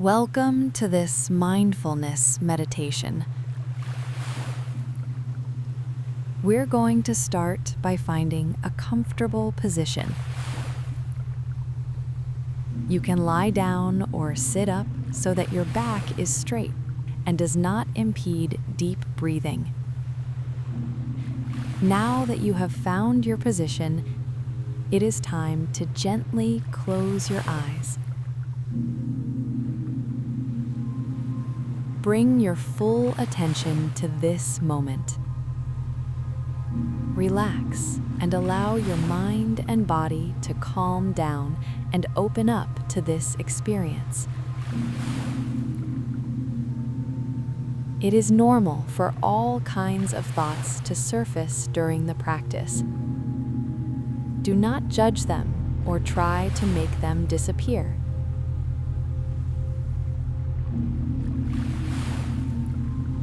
Welcome to this mindfulness meditation. We're going to start by finding a comfortable position. You can lie down or sit up so that your back is straight and does not impede deep breathing. Now that you have found your position, it is time to gently close your eyes. Bring your full attention to this moment. Relax and allow your mind and body to calm down and open up to this experience. It is normal for all kinds of thoughts to surface during the practice. Do not judge them or try to make them disappear.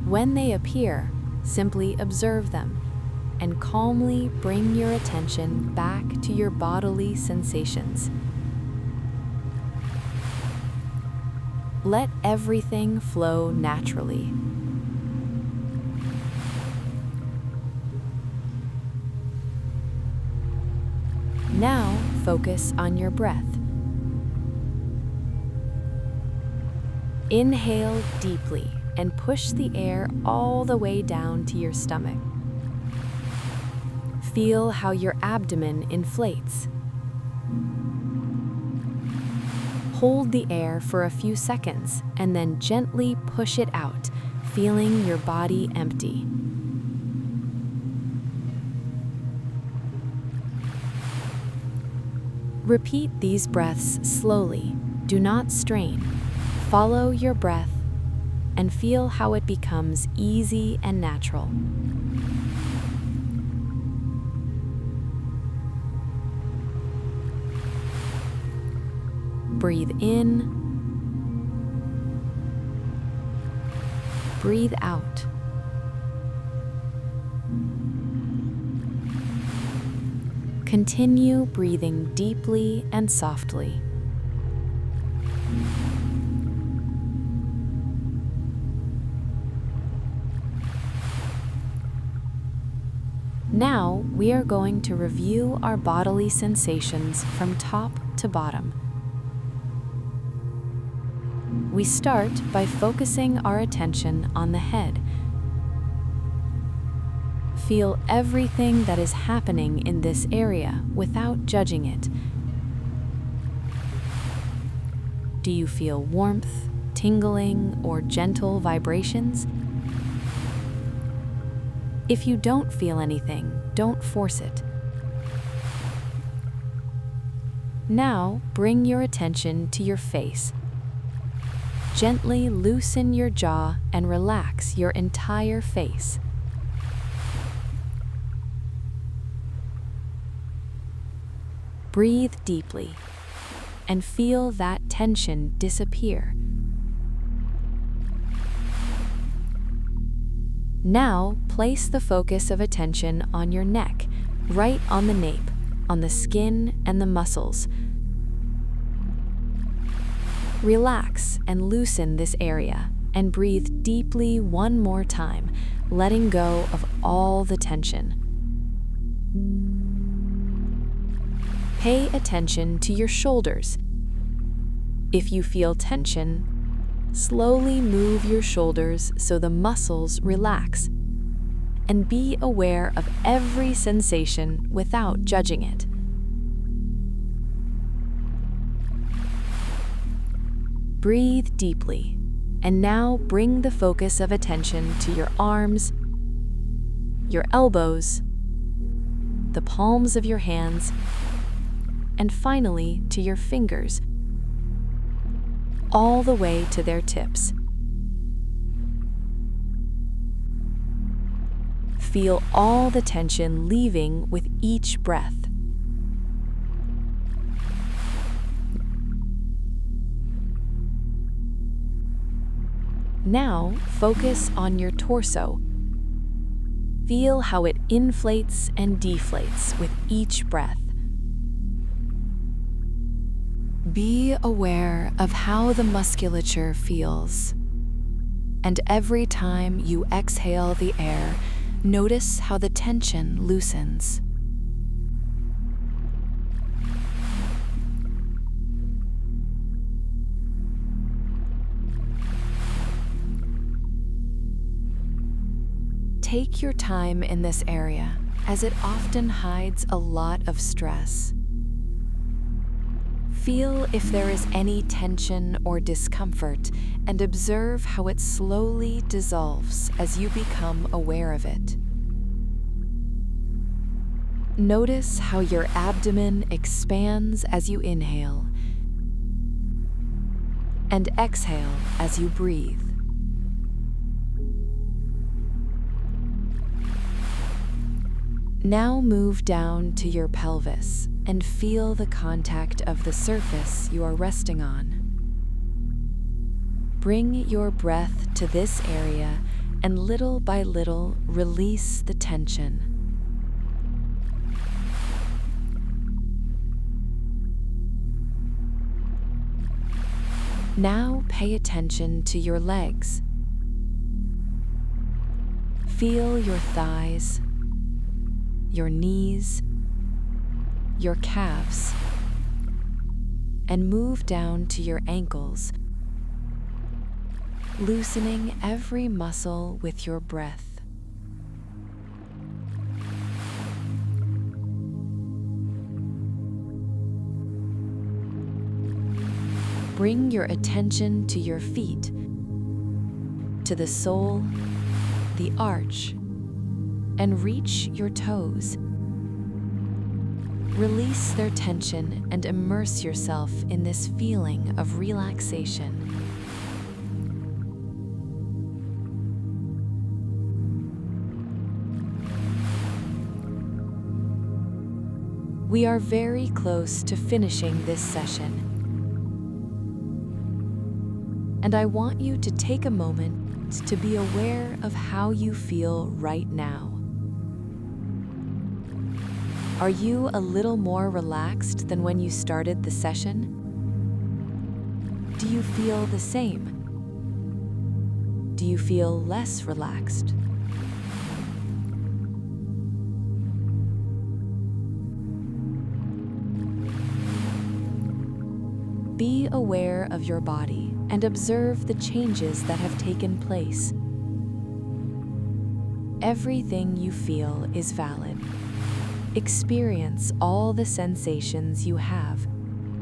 When they appear, simply observe them and calmly bring your attention back to your bodily sensations. Let everything flow naturally. Now focus on your breath. Inhale deeply and push the air all the way down to your stomach. Feel how your abdomen inflates. Hold the air for a few seconds and then gently push it out, feeling your body empty. Repeat these breaths slowly. Do not strain. Follow your breath and feel how it becomes easy and natural. Breathe in, breathe out. Continue breathing deeply and softly. Now we are going to review our bodily sensations from top to bottom. We start by focusing our attention on the head. Feel everything that is happening in this area without judging it. Do you feel warmth, tingling, or gentle vibrations? If you don't feel anything, don't force it. Now, bring your attention to your face. Gently loosen your jaw and relax your entire face. Breathe deeply and feel that tension disappear. Now, place the focus of attention on your neck, right on the nape, on the skin and the muscles. Relax and loosen this area, and breathe deeply one more time, letting go of all the tension. Pay attention to your shoulders. If you feel tension, slowly move your shoulders so the muscles relax, and be aware of every sensation without judging it. Breathe deeply, and now bring the focus of attention to your arms, your elbows, the palms of your hands, and finally to your fingers, all the way to their tips. Feel all the tension leaving with each breath. Now, focus on your torso. Feel how it inflates and deflates with each breath. Be aware of how the musculature feels. And every time you exhale the air, notice how the tension loosens. Take your time in this area, as it often hides a lot of stress. Feel if there is any tension or discomfort, and observe how it slowly dissolves as you become aware of it. Notice how your abdomen expands as you inhale, and exhale as you breathe. Now move down to your pelvis and feel the contact of the surface you are resting on. Bring your breath to this area and little by little release the tension. Now pay attention to your legs. Feel your thighs, your knees, your calves, and move down to your ankles, loosening every muscle with your breath. Bring your attention to your feet, to the sole, the arch, and reach your toes. Release their tension and immerse yourself in this feeling of relaxation. We are very close to finishing this session, and I want you to take a moment to be aware of how you feel right now. Are you a little more relaxed than when you started the session? Do you feel the same? Do you feel less relaxed? Be aware of your body and observe the changes that have taken place. Everything you feel is valid. Experience all the sensations you have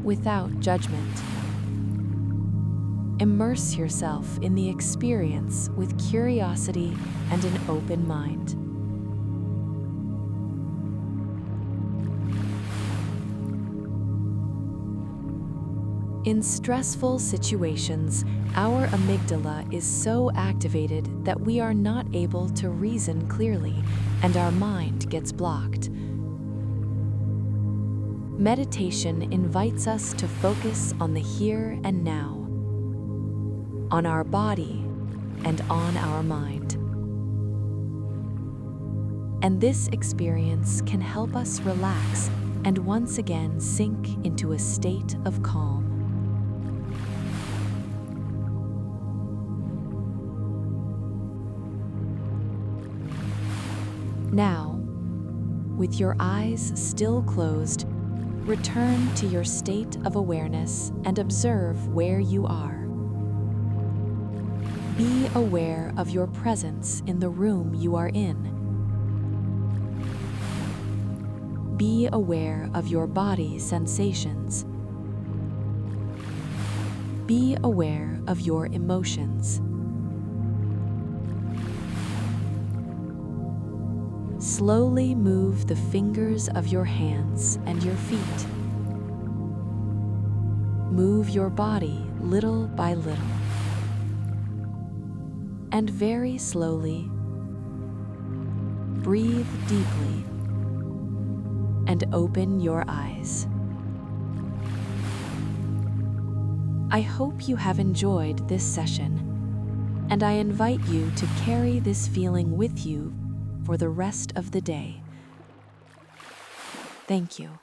without judgment. Immerse yourself in the experience with curiosity and an open mind. In stressful situations, our amygdala is so activated that we are not able to reason clearly, and our mind gets blocked. Meditation invites us to focus on the here and now, on our body and on our mind. And this experience can help us relax and once again sink into a state of calm. Now, with your eyes still closed, return to your state of awareness and observe where you are. Be aware of your presence in the room you are in. Be aware of your body sensations. Be aware of your emotions. Slowly move the fingers of your hands and your feet. Move your body little by little. And very slowly, breathe deeply and open your eyes. I hope you have enjoyed this session, and I invite you to carry this feeling with you for the rest of the day. Thank you.